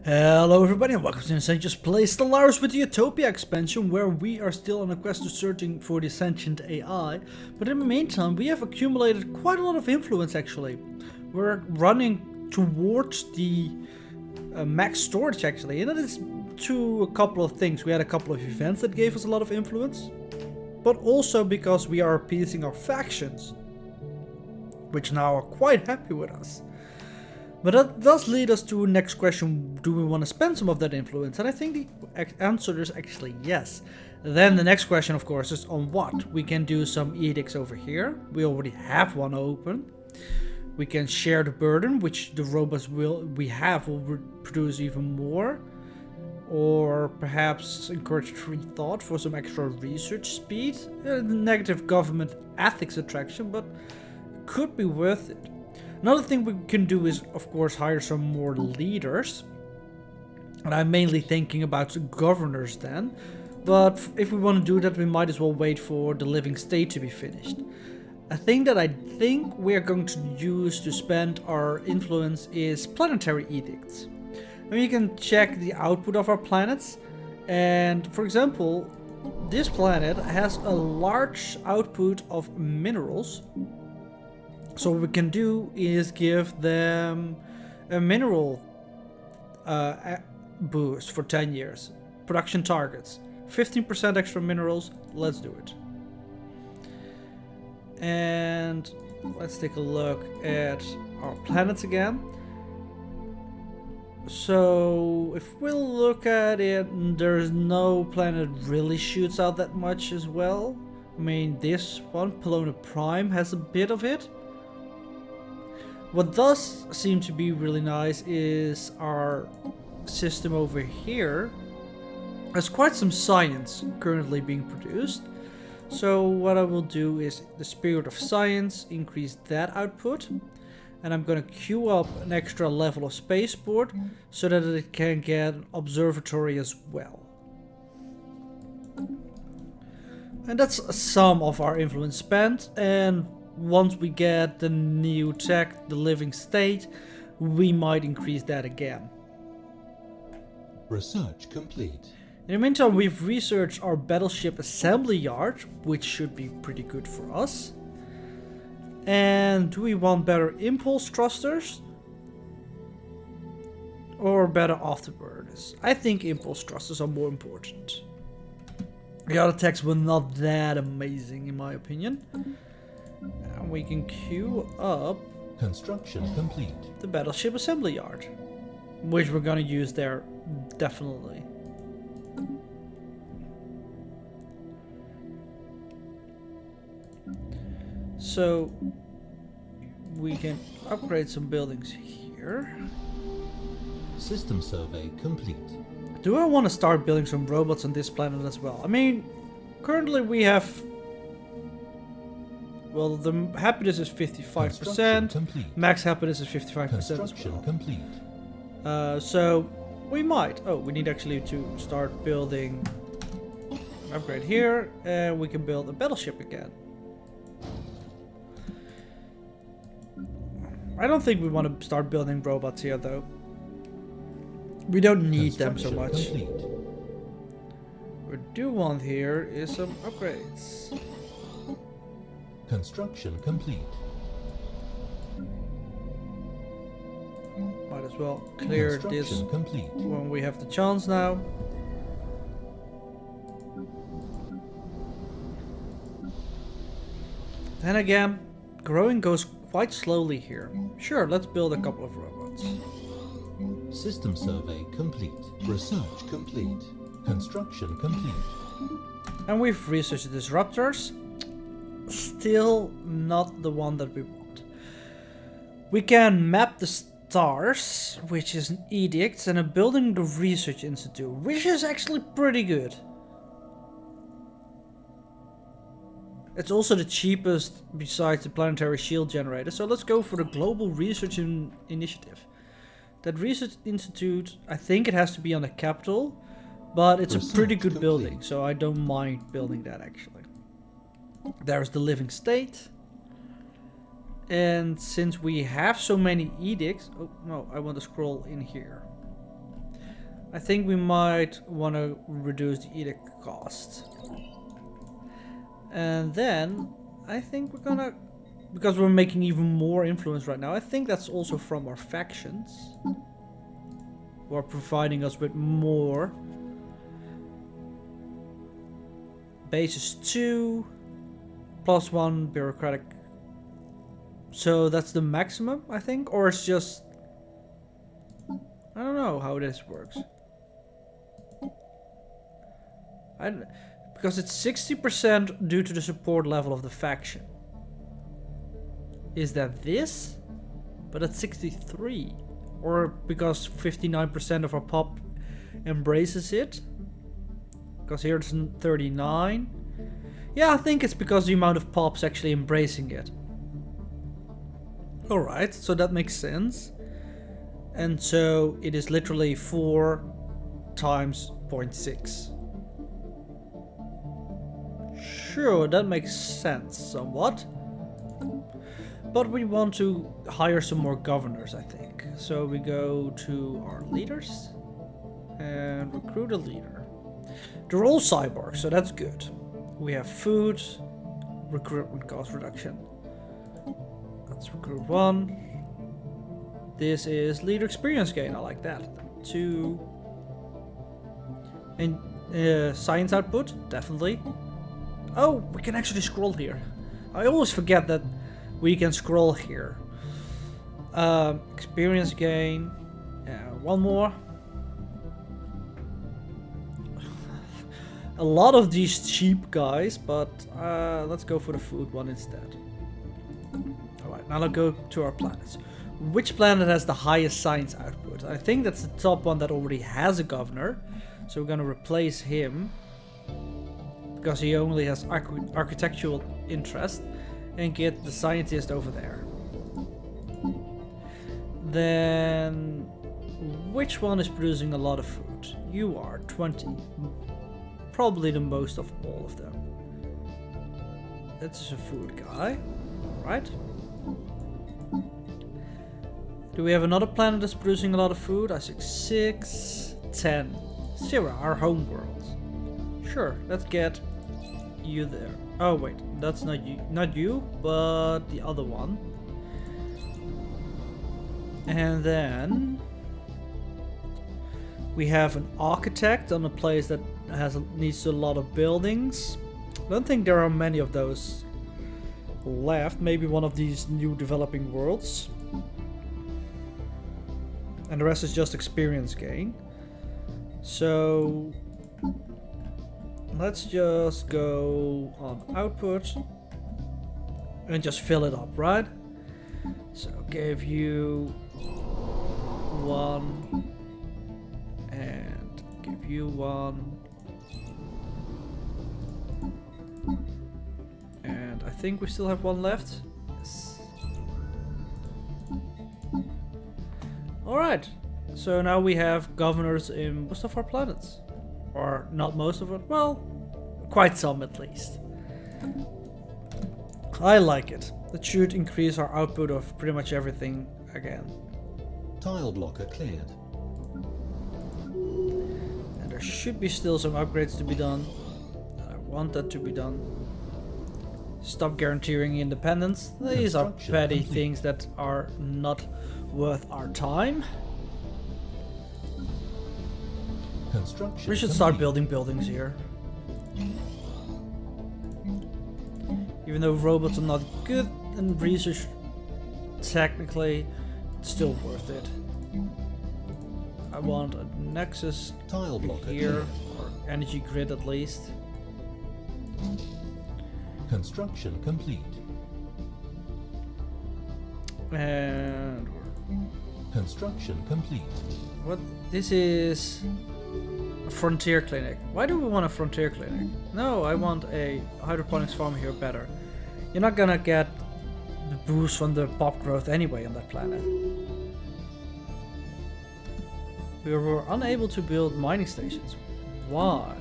Hello everybody and welcome to Insane Just Play Stellaris with the Utopia expansion, where we are still on a quest to searching for the sentient AI, but in the meantime we have accumulated quite a lot of influence actually. We're running towards the max storage actually, and that is to a couple of things. We had a couple of events that gave us a lot of influence, but also because we are appeasing our factions, which now are quite happy with us. But that does lead us to the next question: do we want to spend some of that influence? And I think the answer is actually yes. Then the next question, of course, is on what? We can do some edicts over here. We already have one open. We can share the burden, which the robots will produce even more. Or perhaps encourage free thought for some extra research speed. Negative government ethics attraction, but could be worth it. Another thing we can do is, of course, hire some more leaders. And I'm mainly thinking about governors then. But if we want to do that, we might as well wait for the living state to be finished. A thing that I think we're going to use to spend our influence is planetary edicts. And you can check the output of our planets. And for example, this planet has a large output of minerals. So what we can do is give them a mineral boost for 10 years. Production targets. 15% extra minerals. Let's do it. And let's take a look at our planets again. So if we look at it, there's no planet really shoots out that much as well. I mean, this one, Pelona Prime, has a bit of it. What does seem to be really nice is our system over here. There's quite some science currently being produced. So what I will do is the Spirit of Science, increase that output. And I'm going to queue up an extra level of spaceport so that it can get an observatory as well. And that's some of our influence spent, and once we get the new tech, the living state, we might increase that again. Research complete. In the meantime, we've researched our battleship assembly yard, which should be pretty good for us. And do we want better impulse thrusters? Or better afterburners? I think impulse thrusters are more important. The other techs were not that amazing in my opinion. And we can queue up Construction complete. the battleship assembly yard, which we're gonna use there definitely. So we can upgrade some buildings here. System survey complete. Do I want to start building some robots on this planet as well? I mean, currently we have, well, the happiness is 55%, max happiness is 55% as well. Complete. So we might. Oh, we need actually to start building an upgrade here, and we can build a battleship again. I don't think we want to start building robots here though. We don't need them so much. Complete. What we do want here is some upgrades. Construction complete. Might as well clear this complete. when we have the chance now. Then again, growing goes quite slowly here. Sure, let's build a couple of robots. System survey complete. Research complete. Construction complete. And we've researched disruptors. Still not the one that we want. We can map the stars, which is an edict, and a building the research institute, which is actually pretty good. It's also the cheapest besides the planetary shield generator, so let's go for the global research initiative. That research institute, I think it has to be on the capital, but it's a pretty good building, so I don't mind building that actually. There's the living state. And since we have so many edicts, oh no, I want to scroll in here. I think we might want to reduce the edict cost. And then I think we're gonna, because we're making even more influence right now, I think that's also from our factions who are providing us with more. Bases 2 plus 1 bureaucratic. So that's the maximum, I think, or it's just, I don't know how this works. Because it's 60% due to the support level of the faction. Is that this? But it's 63. Or because 59% of our pop embraces it. Because here it's 39. Yeah, I think it's because the amount of pops actually embracing it. Alright, so that makes sense. And so it is literally 4 times 0.6. Sure, that makes sense somewhat. But we want to hire some more governors, I think. So we go to our leaders and recruit a leader. They're all cyborgs, so that's good. We have food, recruitment cost reduction. Let's recruit 1. This is leader experience gain, I like that. 2. And science output, definitely. Oh, we can actually scroll here. I always forget that we can scroll here. Experience gain. 1 more. A lot of these cheap guys, but let's go for the food one instead. Alright, now let's go to our planets. Which planet has the highest science output? I think that's the top one that already has a governor. So we're gonna replace him. Because he only has architectural interest. And get the scientist over there. Then which one is producing a lot of food? You are 20. Probably the most of all of them. That's a food guy. Alright. Do we have another planet that's producing a lot of food? I see 6, 10. 0, our home world. Sure, let's get you there. Oh wait, that's not you, but the other one. And then we have an architect on a place that needs a lot of buildings. I don't think there are many of those left. Maybe one of these new developing worlds. And the rest is just experience gain. So let's just go on output and just fill it up, right? So give you 1 and give you 1. And I think we still have 1 left. Yes. Alright, so now we have governors in most of our planets. Or not most of it, well, quite some at least. I like it. It should increase our output of pretty much everything again. Tile blocker cleared. And there should be still some upgrades to be done. I want that to be done. Stop guaranteeing independence. These are petty things that are not worth our time. Construction We should start building buildings here. Even though robots are not good in research, technically, it's still worth it. I want a nexus Tile blocker here, or energy grid at least. Construction complete. And Construction complete. what? This is a frontier clinic. Why do we want a frontier clinic? No, I want a hydroponics farm here better. You're not gonna get the boost from the pop growth anyway on that planet. We were unable to build mining stations. Why?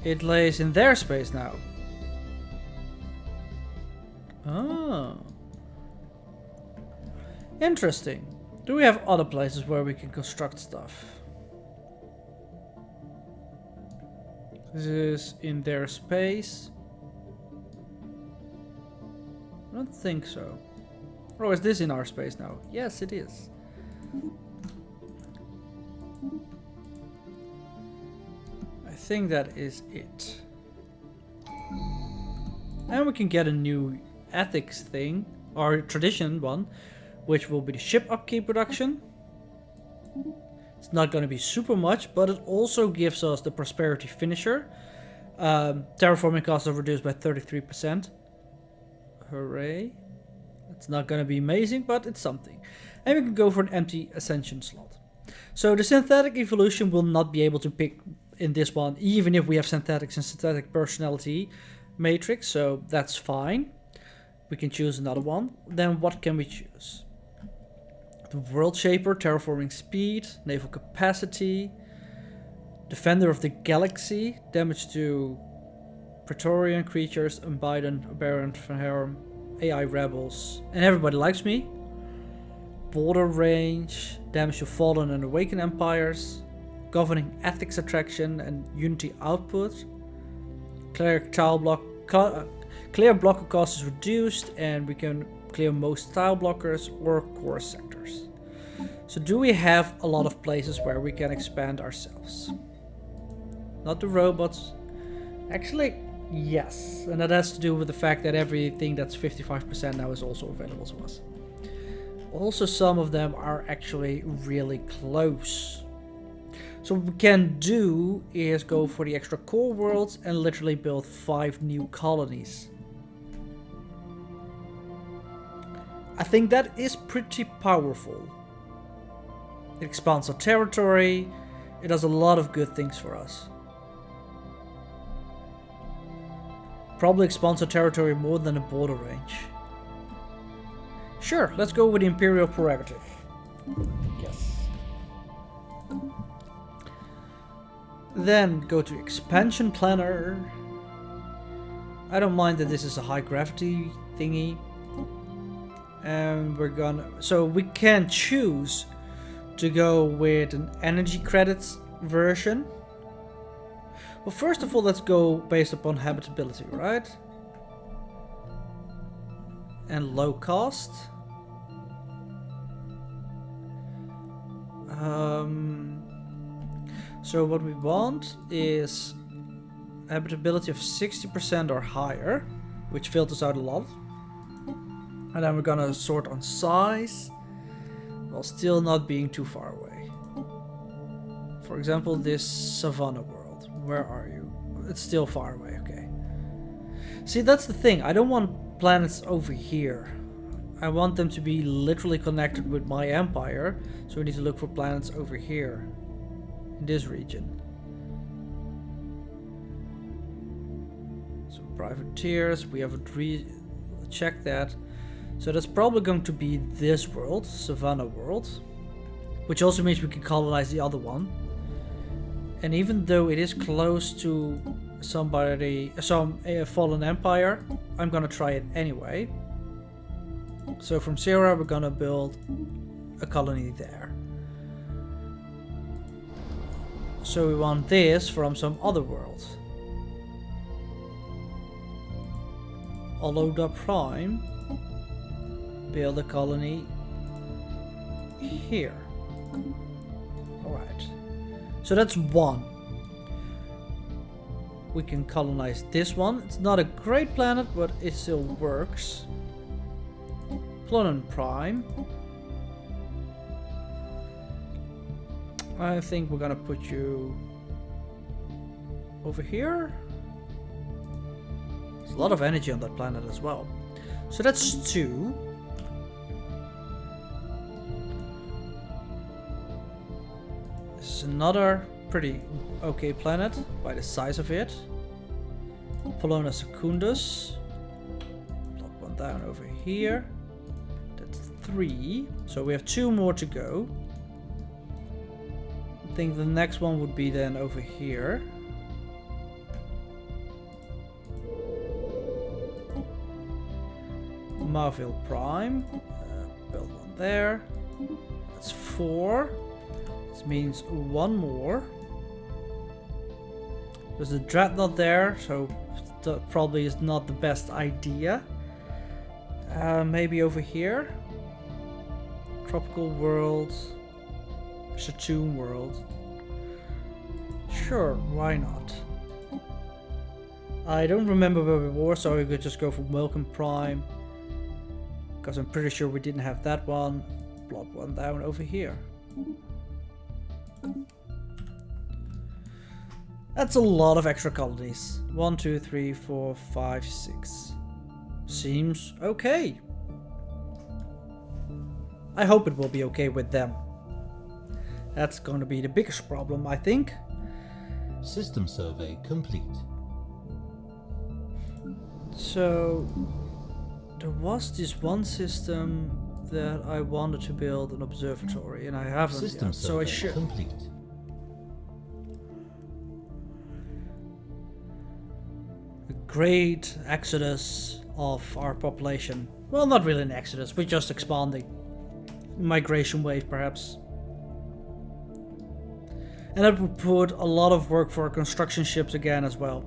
It lays in their space now. Oh. Interesting. Do we have other places where we can construct stuff? This is in their space. I don't think so. Or is this in our space now? Yes, it is. I think that is it. And we can get a new ethics thing, or tradition one, which will be the ship upkeep production. It's not going to be super much, but it also gives us the prosperity finisher. Terraforming costs are reduced by 33%. Hooray. It's not going to be amazing, but it's something. And we can go for an empty ascension slot. So the synthetic evolution will not be able to pick in this one, even if we have synthetics and synthetic personality matrix, so that's fine. We can choose another one. Then what can we choose? The World Shaper, terraforming speed, naval capacity, Defender of the Galaxy, damage to Praetorian creatures, Unbidden, Aberrant, Harem, AI rebels, and everybody likes me. Border range, damage to Fallen and Awakened empires, governing ethics attraction and unity output. Cleric tile block, clear blocker cost is reduced, and we can clear most tile blockers or core sectors. So do we have a lot of places where we can expand ourselves? Not the robots. Actually, yes. And that has to do with the fact that everything that's 55% now is also available to us. Also, some of them are actually really close. So what we can do is go for the extra core worlds and literally build 5 new colonies. I think that is pretty powerful. It expands our territory. It does a lot of good things for us. Probably expands our territory more than a border range. Sure, let's go with the Imperial Prerogative. Yes. Then go to Expansion Planner. I don't mind that this is a high gravity thingy. And we're gonna... So we can choose to go with an energy credits version. Well, first of all, let's go based upon habitability, right? And low cost. So what we want is habitability of 60% or higher, which filters out a lot. And then we're gonna sort on size, while still not being too far away. For example, this Savannah world. Where are you? It's still far away, okay. See, that's the thing. I don't want planets over here. I want them to be literally connected with my empire, so we need to look for planets over here, in this region. So privateers, we have check that. So that's probably going to be this world, Savannah world, which also means we can colonize the other one. And even though it is close to some fallen empire, I'm gonna try it anyway. So from Sierra, we're gonna build a colony there. So we want this from some other world. Oloda Prime, build a colony here. Alright. So that's one. We can colonize this one. It's not a great planet, but it still works. Pluton Prime. I think we're gonna put you over here. There's a lot of energy on that planet as well. So that's 2. This is another pretty okay planet by the size of it. Polona Secundus. Plop one down over here. That's 3. So we have 2 more to go. I think the next one would be then over here. Marville Prime. Build one there. That's 4. This means 1 more. There's a dreadnought there, so that probably is not the best idea. Maybe over here. Tropical world. Satoon world. Sure, why not? I don't remember where we were, so we could just go for Welcome Prime. Because I'm pretty sure we didn't have that one. Plot one down over here. That's a lot of extra colonies. 1, 2, 3, 4, 5, 6. Seems okay. I hope it will be okay with them. That's going to be the biggest problem, I think. System survey complete. So, there was this one system that I wanted to build an observatory, and I haven't System yet, so I survey should. complete. A great exodus of our population. Well, not really an exodus, we're just expanding. Migration wave, perhaps. And that would put a lot of work for our construction ships again as well.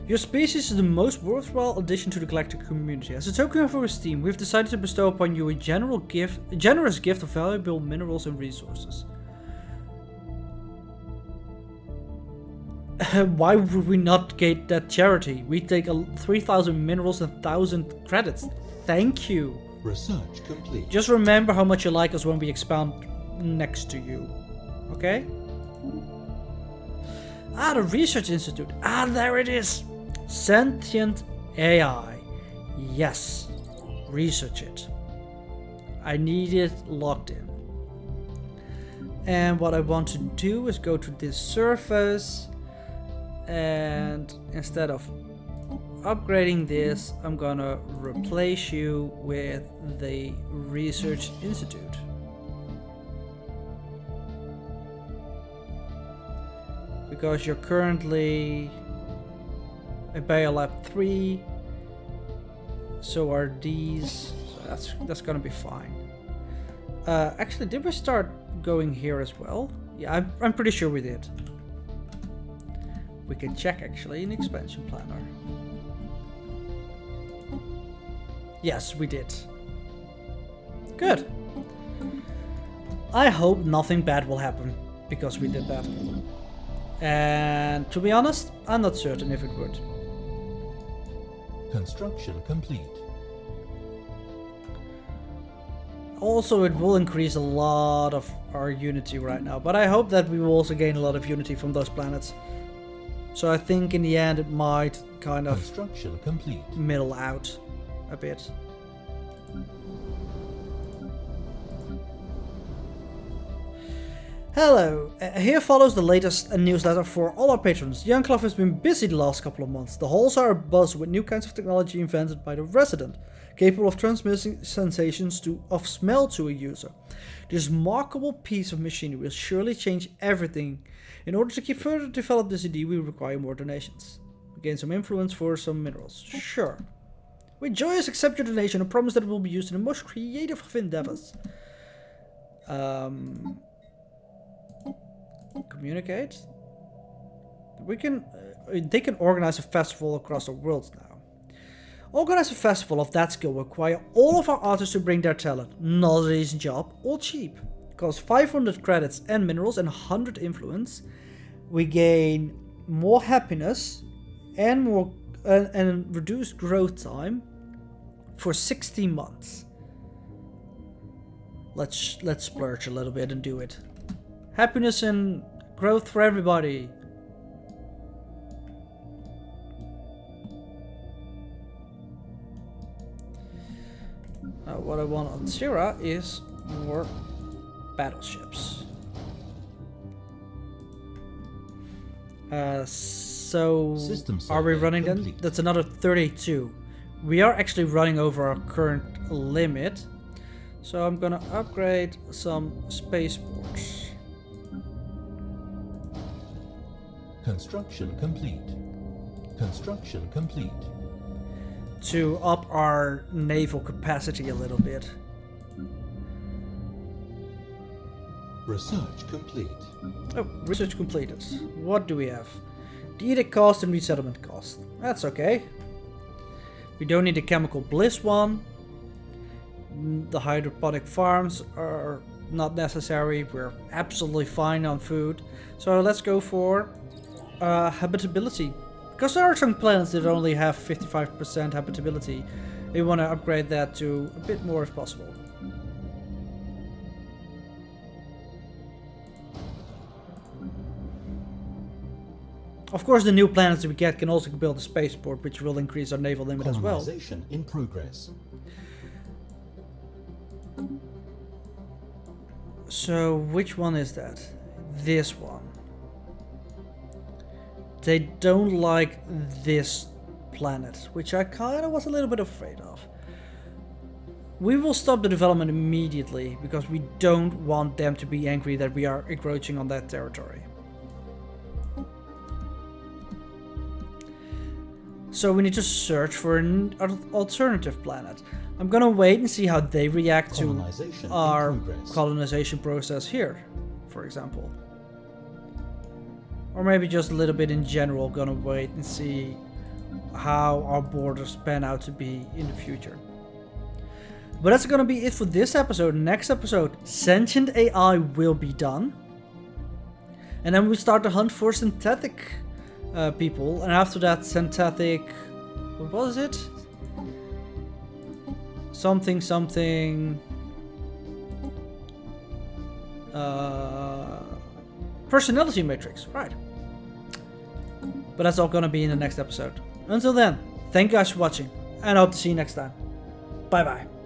Your species is the most worthwhile addition to the galactic community. As a token of our esteem, we've decided to bestow upon you a generous gift of valuable minerals and resources. Why would we not get that charity? We take 3,000 minerals and 1,000 credits. Thank you. Research complete. Just remember how much you like us when we expand next to you. Okay? Ah, the Research Institute. Ah, there it is. Sentient AI. Yes. Research it. I need it locked in. And what I want to do is go to this surface. And instead of upgrading this, I'm gonna replace you with the Research Institute. Because you're currently a Biolab 3, so are these, so that's gonna be fine. Actually, did we start going here as well? Yeah, I'm pretty sure we did. We can check actually in expansion planner. Yes, we did. Good. I hope nothing bad will happen because we did that. And to be honest, I'm not certain if it would. Construction complete. Also, it will increase a lot of our unity right now, but I hope that we will also gain a lot of unity from those planets. So I think in the end it might kind of Construction complete. middle out a bit. Hello, here follows the latest newsletter for all our patrons. The Enclave has been busy the last couple of months. The halls are abuzz with new kinds of technology invented by the resident, capable of transmitting sensations of smell to a user. This remarkable piece of machinery will surely change everything. In order to keep further develop this idea, we require more donations. We gain some influence for some minerals. Sure. We joyously accept your donation and promise that it will be used in the most creative of endeavors. Communicate. We can. They can organize a festival across the world now. Organize a festival of that skill will require all of our artists to bring their talent. Not an easy job or cheap. Costs 500 credits and minerals and 100 influence. We gain more happiness and more and reduced growth time for 16 months. Let's splurge a little bit and do it. Happiness and growth for everybody. What I want on Sierra is more battleships. So are we running them? That's another 32. We are actually running over our current limit. So I'm gonna upgrade some spaceports. Construction complete. Construction complete. to up our naval capacity a little bit. Research complete. Oh, research completed. What do we have? The edict cost and resettlement cost. That's okay. We don't need the chemical bliss one. The hydroponic farms are not necessary. We're absolutely fine on food. So let's go for habitability. Because there are some planets that only have 55% habitability. We want to upgrade that to a bit more if possible. Of course, the new planets that we get can also build a spaceport, which will increase our naval limit as well. Colonization in progress. So, which one is that? This one. They don't like this planet, which I kind of was a little bit afraid of. We will stop the development immediately, because we don't want them to be angry that we are encroaching on that territory. So we need to search for an alternative planet. I'm gonna wait and see how they react to our colonization process here, for example. Or maybe just a little bit in general, gonna wait and see how our borders pan out to be in the future. But that's gonna be it for this episode. Next episode, sentient AI will be done. And then we start the hunt for synthetic people, and after that synthetic, what was it? Something personality matrix, right? But that's all gonna be in the next episode. Until then, thank you guys for watching, and I hope to see you next time. Bye bye.